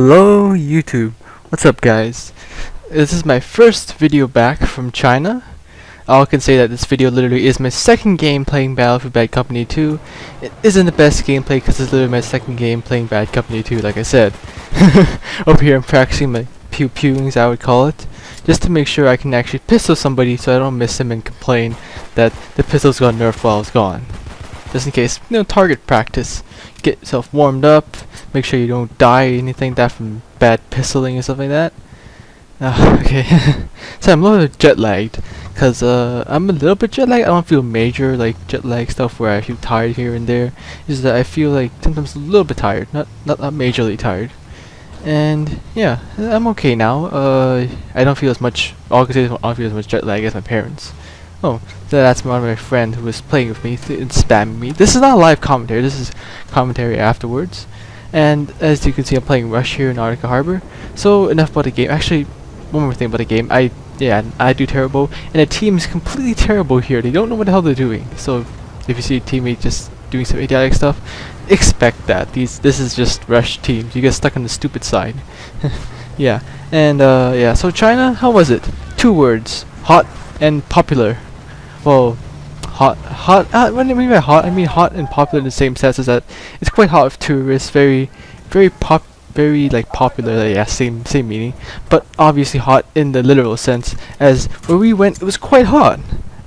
Hello YouTube, what's up guys? This is my first video back from China. I can say that this video literally is my second game playing Battlefield Bad Company 2. It isn't the best gameplay because it's literally my second game playing Bad Company 2, like I said. Over here I'm practicing my pew-pewings, I would call it, just to make sure I can actually pistol somebody so I don't miss him and complain that the pistols got nerfed while I was gone. Just in case, target practice. Get yourself warmed up, make sure you don't die or anything like that from bad pistoling and stuff like that. Okay. So I'm a little bit jet lagged, cause I'm a little bit jet lagged. I don't feel major like jet lag stuff where I feel tired here and there. It's just that I feel like sometimes a little bit tired, not majorly tired. And yeah, I'm okay now. I don't feel as much. All I can say is I don't feel as much jet lag as my parents. Oh, so that's one of my friends who was playing with me and spamming me. This is not live commentary. This is commentary afterwards. And as you can see, I'm playing Rush here in Arctic Harbor. So enough about the game. Actually, one more thing about the game. I do terrible, and the team is completely terrible here. They don't know what the hell they're doing. So if you see a teammate just doing some idiotic stuff, expect that. This is just Rush teams. You get stuck on the stupid side. Yeah, and yeah. So China, how was it? 2 words: hot and popular. Well, hot. What do I mean by hot? I mean hot and popular in the same sense as that it's quite hot with tourists. Very like popular. Yeah, same meaning. But obviously hot in the literal sense, as where we went, it was quite hot.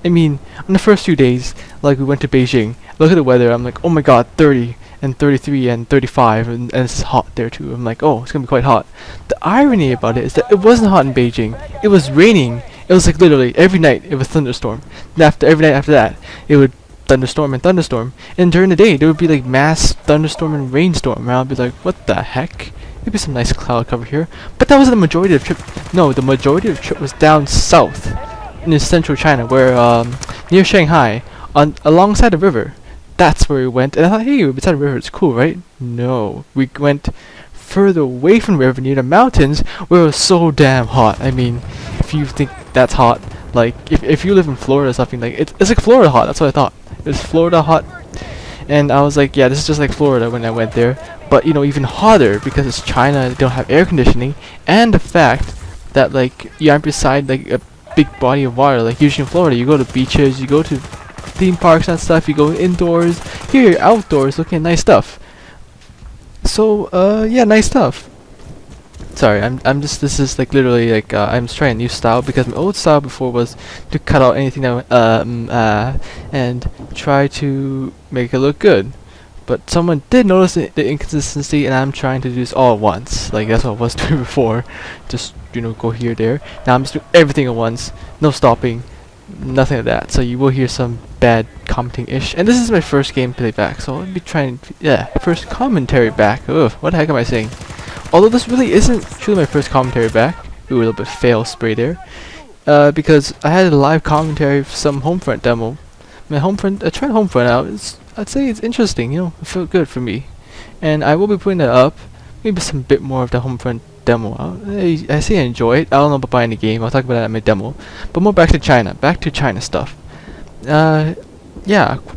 I mean, on the first few days, like we went to Beijing. Look at the weather. I'm like, oh my god, 30 and 33 and 35, and it's hot there too. I'm like, oh, it's gonna be quite hot. The irony about it is that it wasn't hot in Beijing. It was raining. It was like literally every night it was thunderstorm. And every night after that, it would thunderstorm and thunderstorm. And during the day, there would be like mass thunderstorm and rainstorm. And I'd be like, what the heck? Maybe some nice cloud cover here. But that wasn't the majority of the trip. No, the majority of the trip was down south in central China, where near Shanghai, alongside the river. That's where we went. And I thought, hey, we're beside the river, it's cool, right? No, we went further away from the river near the mountains, where it was so damn hot. I mean, if you think that's hot, like if you live in Florida or something, like it's like Florida hot. That's what I thought. It was Florida hot, and I was like, yeah, this is just like Florida when I went there. But even hotter because it's China. They don't have air conditioning, and the fact that like you aren't beside like a big body of water. Like usually in Florida, you go to beaches, you go to theme parks and stuff. You go indoors. Here, you're outdoors, looking at nice stuff. So yeah, nice stuff. Sorry, this is like literally like I'm just trying a new style, because my old style before was to cut out anything that and try to make it look good. But someone did notice the inconsistency, and I'm trying to do this all at once. Like that's what I was doing before. Just go here, there. Now I'm just doing everything at once, no stopping, nothing like that. So you will hear some bad commenting-ish. And this is my first gameplay back, so I'll be trying. Yeah, first commentary back. Ugh, what the heck am I saying? Although this really isn't truly my first commentary back. Ooh, a little bit fail spray there. Because I had a live commentary for some Homefront demo. I tried Homefront out. I'd say it's interesting, it felt good for me. And I will be putting that up. Maybe some bit more of the Homefront demo out. I say I enjoy it. I don't know about buying the game. I'll talk about that in my demo. But more back to China. Back to China stuff. Yeah,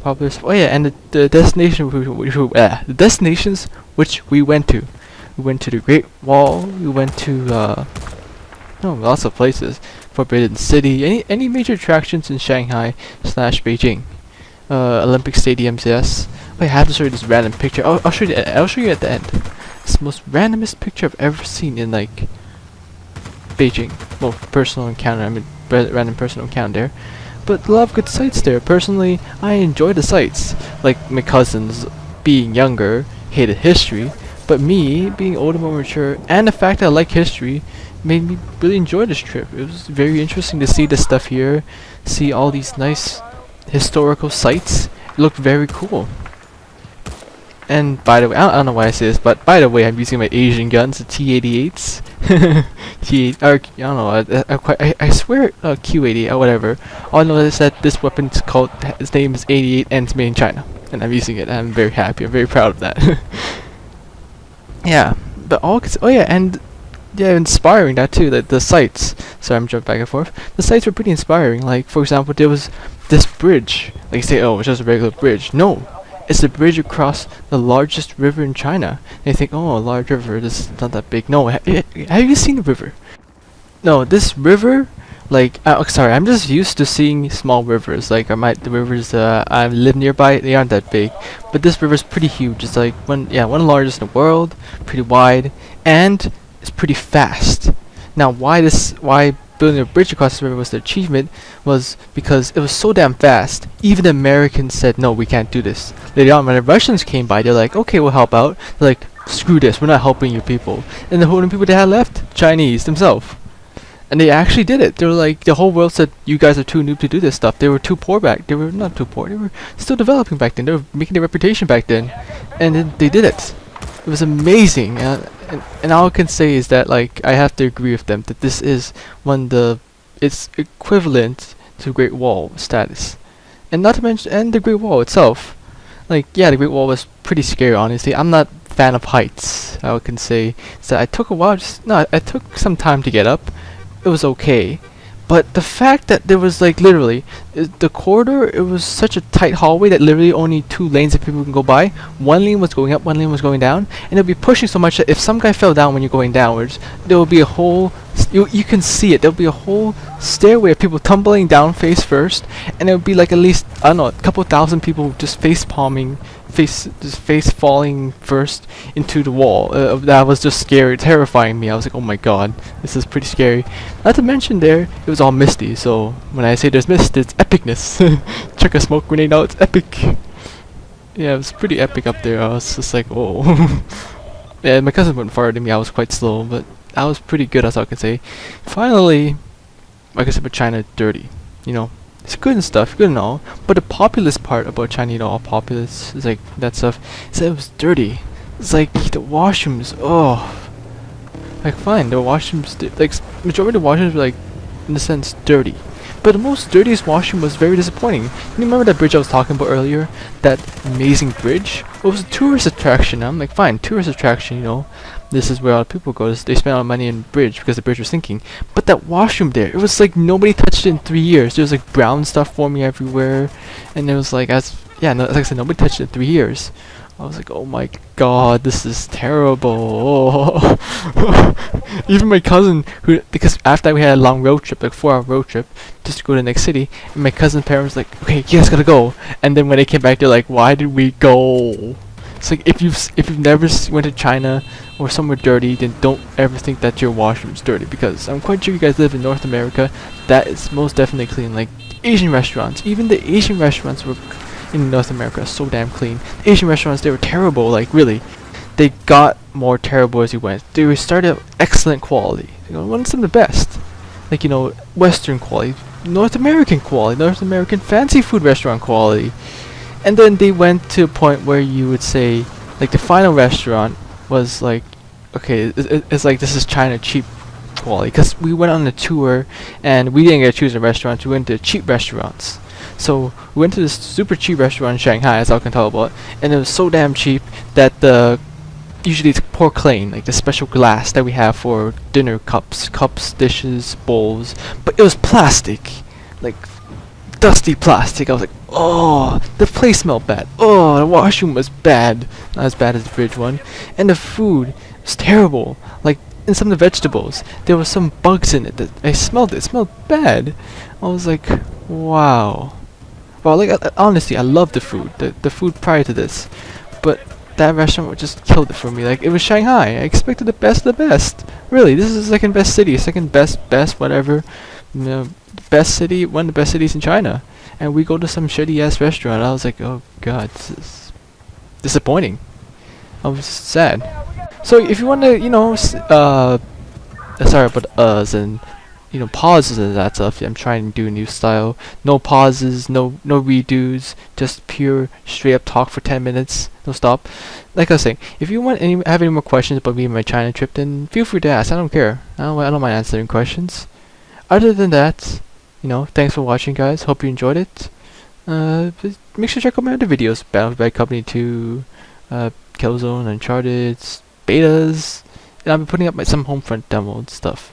popular. Oh yeah, and the destination the destinations which we went to. We went to the Great Wall. We went to lots of places. Forbidden City. Any major attractions in Shanghai / Beijing. Olympic stadiums, yes. I have to show you this random picture. I'll show you. I'll show you at the end. It's the most randomest picture I've ever seen in like Beijing. Well, personal encounter. I mean, random personal encounter there. But a lot of good sights there. Personally, I enjoy the sights. Like my cousins, being younger, hated history. But me, being older, more mature, and the fact that I like history, made me really enjoy this trip. It was very interesting to see this stuff here, see all these nice historical sites. It looked very cool. And by the way, I don't know why I say this, but by the way, I'm using my Asian guns, the T-88s. I don't know, I swear Q-88 or whatever. All I know is that this weapon's called, its name is 88 and it's made in China. And I'm using it, and I'm very happy, I'm very proud of that. Yeah, but oh yeah, and yeah, inspiring that too. That the sites. Sorry, I'm jumping back and forth. The sites were pretty inspiring. Like for example, there was this bridge. Like you say, oh, it's just a regular bridge. No, It's the bridge across the largest river in China. And you think, oh, a large river, this is not that big. No, have you seen the river? No, this river, like, sorry, I'm just used to seeing small rivers. Like, the rivers I live nearby, they aren't that big. But this river's pretty huge. It's like one of the largest in the world, pretty wide, and it's pretty fast. Now, why building a bridge across the river was the achievement was because it was so damn fast. Even the Americans said, no, we can't do this. Later on, when the Russians came by, they're like, okay, we'll help out. They're like, screw this, we're not helping you people. And the only people they had left, Chinese themselves. And they actually did it. They were like, the whole world said, you guys are too noob to do this stuff. They were too poor they were not too poor, they were still developing back then. They were making their reputation back then. And then they did it. It was amazing. And all I can say is that, like, I have to agree with them that this is it's equivalent to Great Wall status. And not to mention, and the Great Wall itself. Like, yeah, the Great Wall was pretty scary, honestly. I'm not a fan of heights, I can say. So I took a while, I took some time to get up. It was okay. But the fact that there was, like, literally, the corridor, it was such a tight hallway that literally only 2 lanes of people can go by. One lane was going up, one lane was going down, and it'll be pushing so much that if some guy fell down when you're going downwards, there will be a whole, you can see it, there'll be a whole stairway of people tumbling down face first, and it would be like at least, I don't know, a couple thousand people just face falling first into the wall. That was just scary, terrifying me. I was like, oh my god, this is pretty scary. Not to mention it was all misty, so when I say there's mist, it's epicness. Check a smoke grenade out, it's epic. Yeah, it was pretty epic up there. I was just like, oh. Yeah, my cousin went farther than me. I was quite slow, but I was pretty good, as I can say. Finally, like I said, but China dirty, you know. It's good and stuff, good and all, but the populous part about China, you know, all populous, is like that stuff, is that it was dirty. It's like the washrooms, oh. Like fine, the washrooms, like majority of the washrooms were like, in a sense, dirty. But the most dirtiest washroom was very disappointing. You remember that bridge I was talking about earlier? That amazing bridge? Well, it was a tourist attraction. I'm like, fine, tourist attraction, you know. This is where a lot of people go. They spend a lot of money on the bridge because the bridge was sinking. But that washroom there, it was like nobody touched it in 3 years. There was like brown stuff forming everywhere. And it was like, like I said, nobody touched it in 3 years. I was like, oh my god, this is terrible. Even my cousin, because after we had a long road trip, like 4-hour road trip, just to go to the next city, and my cousin's parents were like, okay, you guys gotta go. And then when they came back, they're like, why did we go? It's like, if you've never went to China or somewhere dirty, then don't ever think that your washroom's dirty, because I'm quite sure you guys live in North America. That is most definitely clean. Like Asian restaurants, even the Asian restaurants were in North America so damn clean. The Asian restaurants, they were terrible, like really. They got more terrible as you went. They started excellent quality. You know, one of the best. Like, you know, Western quality, North American quality, North American fancy food restaurant quality. And then they went to a point where you would say, like the final restaurant was like, okay, it's like this is China cheap quality. Because we went on a tour and we didn't get to choose a restaurant, we went to cheap restaurants. So we went to this super cheap restaurant in Shanghai, as I can tell about, and it was so damn cheap that usually it's porcelain, like the special glass that we have for dinner cups, dishes, bowls, but it was plastic, like dusty plastic. I was like, oh, the place smelled bad. Oh, the washroom was bad, not as bad as the fridge one, and the food was terrible. Like in some of the vegetables, there was some bugs in it that I smelled. It smelled bad. I was like, wow. Well, like honestly, I loved the food. The food prior to this, but that restaurant just killed it for me. Like, it was Shanghai. I expected the best of the best. Really, this is the second best city, second best whatever. You know, best city, one of the best cities in China. And we go to some shitty ass restaurant. I was like, oh god, this is disappointing. I was sad. So if you want to, you know, sorry about us and, you know, pauses and that stuff. I'm trying to do a new style. No pauses, no redos, just pure straight up talk for 10 minutes, no stop. Like I was saying, if you have any more questions about me and my China trip, then feel free to ask. I don't care. I don't mind answering questions. Other than that, you know, thanks for watching, guys. Hope you enjoyed it. Make sure to check out my other videos: Battle Bad Company 2, Killzone, Uncharted, betas, and I'll be putting up some Homefront demo and stuff.